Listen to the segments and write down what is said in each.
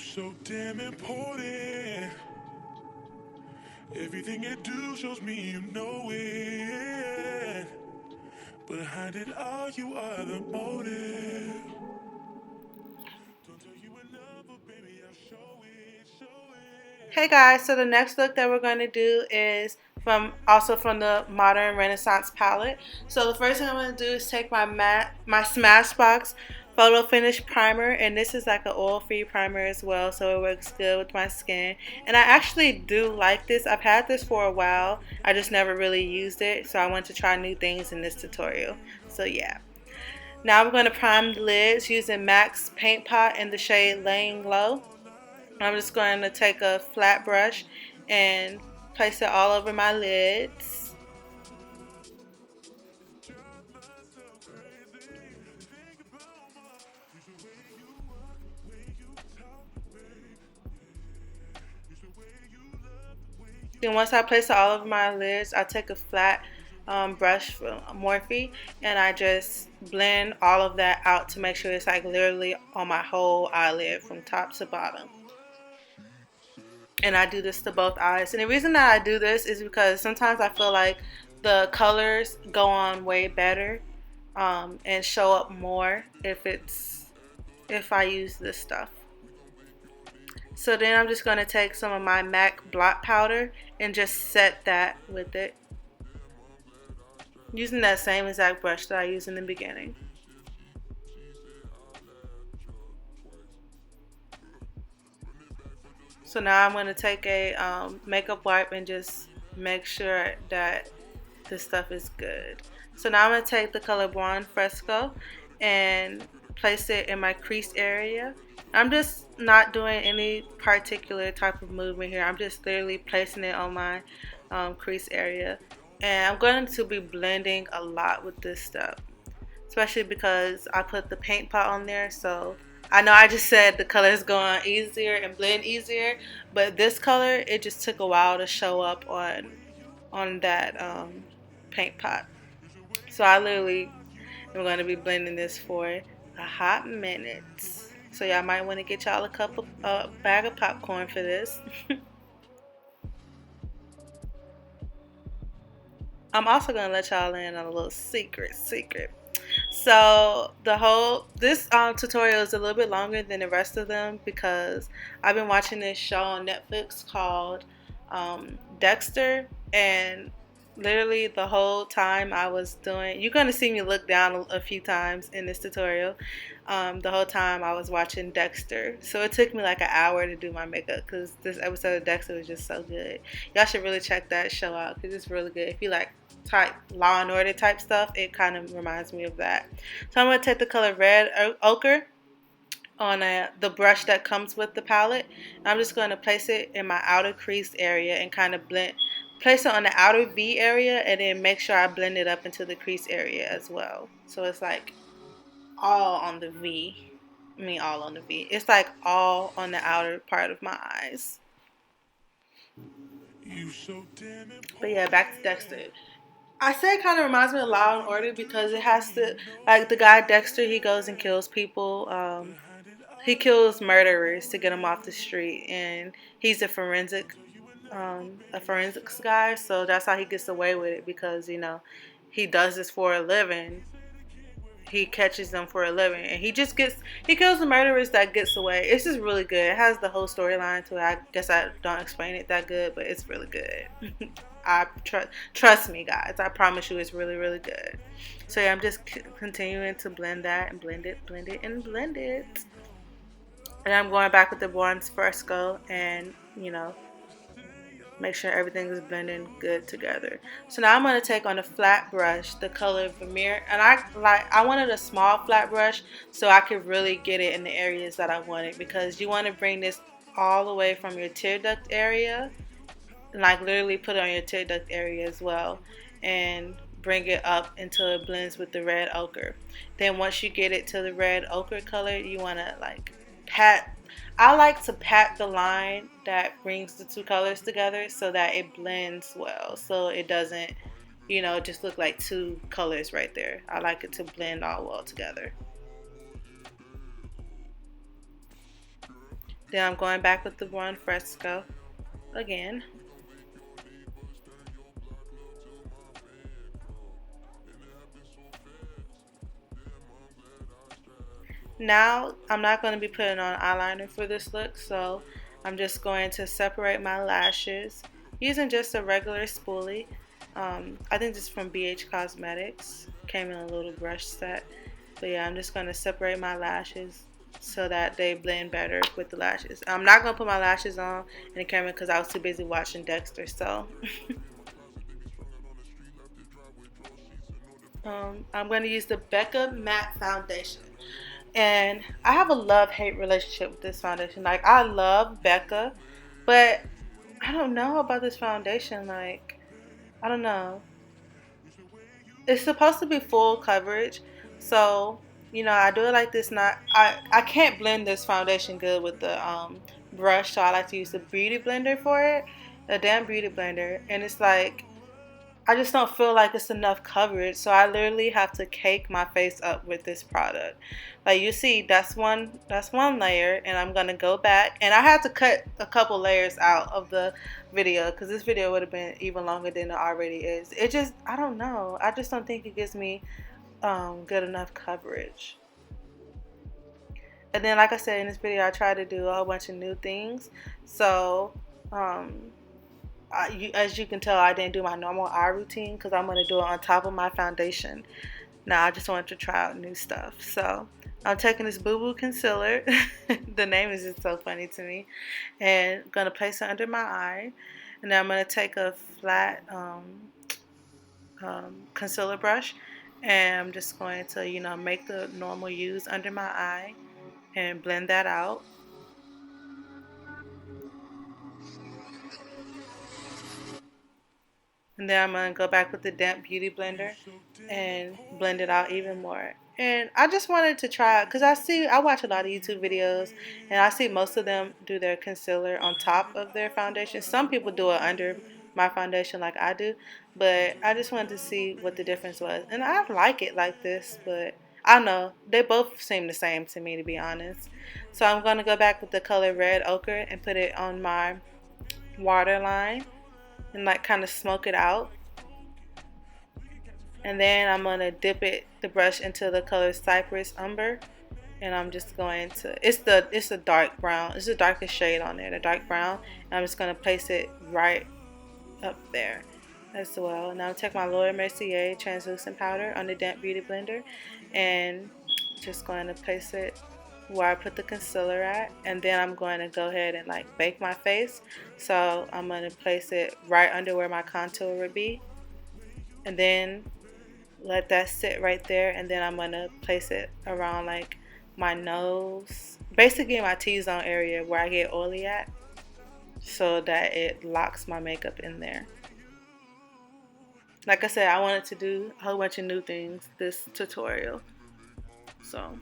so damn important. Everything you do shows me you know it. Behind it all, you are the motive. Don't tell you enough, but baby, I'll show it, show it. Hey guys, so the next look that we're going to do is from the Modern Renaissance palette. So the first thing I'm going to do is take my Smashbox Photo Finish Primer, and this is like an oil-free primer as well, so it works good with my skin. And I actually do like this. I've had this for a while. I just never really used it, so I want to try new things in this tutorial. So yeah. Now I'm going to prime the lids using MAC's Paint Pot in the shade Laying Low. I'm just going to take a flat brush and place it all over my lids. Then once I place it all over my lids, I take a flat brush from Morphe and I just blend all of that out to make sure it's like literally on my whole eyelid from top to bottom. And I do this to both eyes. And the reason that I do this is because sometimes I feel like the colors go on way better and show up more if I use this stuff. So then I'm just going to take some of my MAC blot powder and just set that with it, using that same exact brush that I used in the beginning. So now I'm going to take a makeup wipe and just make sure that this stuff is good. So now I'm going to take the color Buon Fresco and place it in my crease area. I'm just not doing any particular type of movement here. I'm just literally placing it on my crease area. And I'm going to be blending a lot with this stuff, especially because I put the paint pot on there. So I know I just said the colors go on easier and blend easier, but this color, it just took a while to show up on that paint pot. So I literally am going to be blending this for a hot minute. So y'all might want to get y'all a bag of popcorn for this. I'm also going to let y'all in on a little secret. So this tutorial is a little bit longer than the rest of them because I've been watching this show on Netflix called Dexter, and literally the whole time I was doing, you're going to see me look down a few times in this tutorial. The whole time I was watching Dexter, so it took me like an hour to do my makeup because this episode of Dexter was just so good. Y'all should really check that show out because it's really good. If you like type Law and Order type stuff, it kind of reminds me of that. So I'm going to take the color Red Ochre on the brush that comes with the palette. I'm just going to place it in my outer crease area and kind of place it on the outer V area, and then make sure I blend it up into the crease area as well. So it's like all on the V. I mean all on the V. It's like all on the outer part of my eyes. But yeah, back to Dexter. I say it kind of reminds me of Law and Order because it has to, like the guy Dexter, he goes and kills people. He kills murderers to get them off the street, and he's a forensics guy, so that's how he gets away with it because he does this for a living. He catches them for a living, and he kills the murderers that gets away. It's just really good. It has the whole storyline to it. I guess I don't explain it that good, but it's really good. I trust me, guys. I promise you, it's really, really good. So yeah, I'm just continuing to blend that and blend it, and blend it. And I'm going back with the Buon Fresco and make sure everything is blending good together. So now I'm going to take on a flat brush the color Vermeer, and I wanted a small flat brush so I could really get it in the areas that I wanted, because you want to bring this all the way from your tear duct area, like literally put it on your tear duct area as well, and bring it up until it blends with the red ochre. Then once you get it to the red ochre color, you want to like pat. I like to pat the line that brings the two colors together so that it blends well, so it doesn't just look like two colors right there. I like it to blend all well together. Then I'm going back with the one Fresco again. Now, I'm not going to be putting on eyeliner for this look, so I'm just going to separate my lashes using just a regular spoolie. I think this is from BH Cosmetics. Came in a little brush set. But yeah, I'm just going to separate my lashes so that they blend better with the lashes. I'm not going to put my lashes on in the camera because I was too busy watching Dexter, so I'm going to use the Becca Matte Foundation. And I have a love-hate relationship with this foundation. Like, I love Becca, but I don't know about this foundation. Like, I don't know. It's supposed to be full coverage. So, I do it like this. Not I can't blend this foundation good with the brush, so I like to use the beauty blender for it. A damn beauty blender. And it's like I just don't feel like it's enough coverage, so I literally have to cake my face up with this product. Like you see, that's one layer, and I'm gonna go back, and I had to cut a couple layers out of the video because this video would have been even longer than it already is. It just, I don't know, I just don't think it gives me good enough coverage. And then, like I said in this video, I tried to do a whole bunch of new things, so um, as you can tell, I didn't do my normal eye routine because I'm going to do it on top of my foundation. Now, I just wanted to try out new stuff. So, I'm taking this Boo Boo Concealer. The name is just so funny to me. And I'm going to place it under my eye. And then I'm going to take a flat concealer brush. And I'm just going to, make the normal use under my eye and blend that out. And then I'm going to go back with the damp beauty blender and blend it out even more. And I just wanted to try, because I watch a lot of YouTube videos, and I see most of them do their concealer on top of their foundation. Some people do it under my foundation like I do, but I just wanted to see what the difference was. And I like it like this, but I don't know. They both seem the same to me, to be honest. So I'm going to go back with the color Red Ochre and put it on my waterline and like kind of smoke it out. And then I'm going to dip the brush into the color Cypress Umber, and I'm just going to, it's a dark brown, it's the darkest shade on there, the dark brown, and I'm just going to place it right up there as well. Now I'm take my Laura Mercier translucent powder on the damp beauty blender and just going to place it where I put the concealer at, and then I'm going to go ahead and like bake my face. So I'm going to place it right under where my contour would be, and then let that sit right there, and then I'm going to place it around like my nose, basically my T-zone area where I get oily at, so that it locks my makeup in there. Like I said, I wanted to do a whole bunch of new things this tutorial. So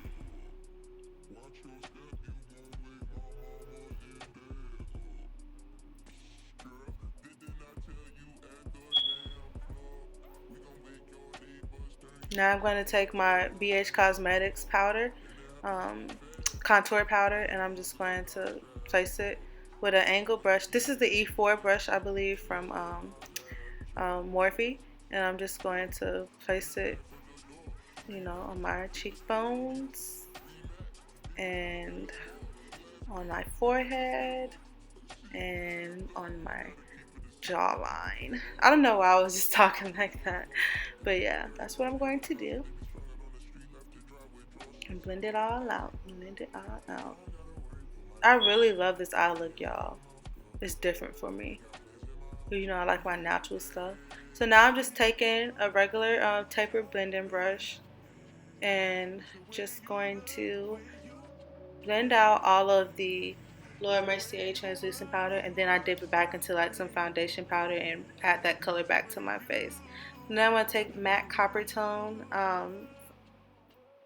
now I'm going to take my BH Cosmetics powder, um, contour powder, and I'm just going to place it with an angle brush. This is the E4 brush, I believe, from Morphe, and I'm just going to place it, on my cheekbones and on my forehead and on my jawline. I don't know why I was just talking like that, but yeah, that's what I'm going to do. And blend it all out. Blend it all out. I really love this eye look, y'all. It's different for me. I like my natural stuff. So now I'm just taking a regular tapered blending brush and just going to blend out all of the Laura Mercier translucent powder, and then I dip it back into like some foundation powder and add that color back to my face. Now I'm going to take matte copper tone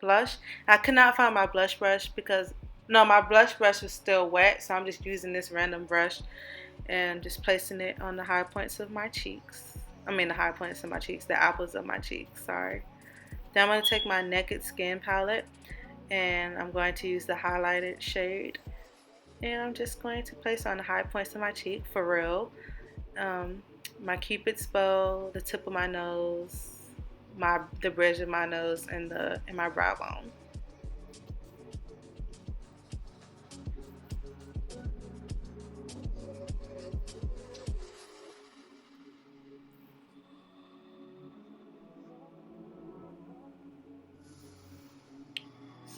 blush. I could not find my blush brush because, no, my blush brush was still wet, so I'm just using this random brush and just placing it on the high points of my cheeks. I mean the high points of my cheeks, the apples of my cheeks, sorry. Then I'm going to take my Naked Skin palette, and I'm going to use the highlighted shade And I'm just going to place on the high points of my cheek for real. Um, my cupid's bow, the tip of my nose, the bridge of my nose, and my brow bone.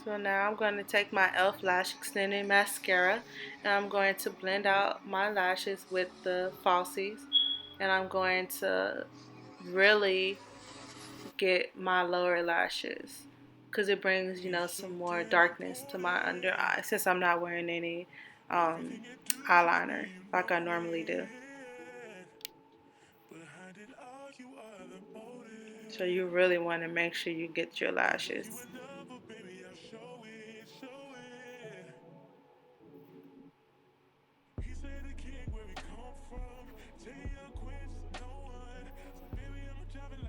So now I'm going to take my e.l.f. lash extending mascara and I'm going to blend out my lashes with the falsies, and I'm going to really get my lower lashes because it brings, some more darkness to my under eye since I'm not wearing any um, eyeliner like I normally do. So you really want to make sure you get your lashes.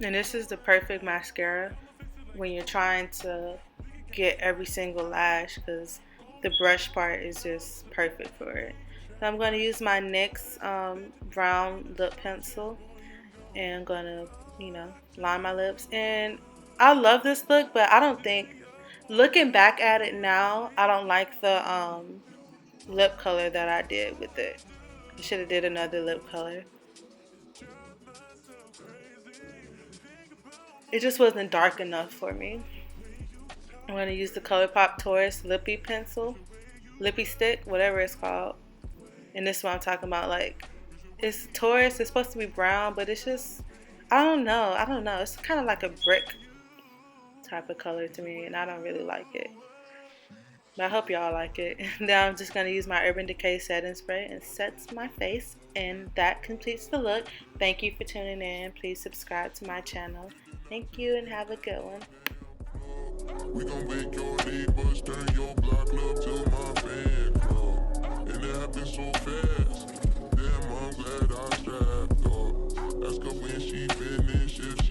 And this is the perfect mascara when you're trying to get every single lash because the brush part is just perfect for it. So I'm going to use my NYX brown lip pencil and I'm going to, line my lips. And I love this look, but I don't think, looking back at it now, I don't like the lip color that I did with it. I should have did another lip color. It just wasn't dark enough for me. I'm going to use the ColourPop Taurus Lippy Pencil, Lippy Stick, whatever it's called. And this is what I'm talking about. Like, it's Taurus, it's supposed to be brown, but it's just, I don't know. It's kind of like a brick type of color to me, and I don't really like it. But I hope y'all like it. Now I'm just going to use my Urban Decay setting spray and set my face. And that completes the look. Thank you for tuning in. Please subscribe to my channel. Thank you and have a good one. We gon' make your neighbors turn your block love to my fan club. And it happened so fast. Damn, I'm glad I strapped up. Ask her when she finished.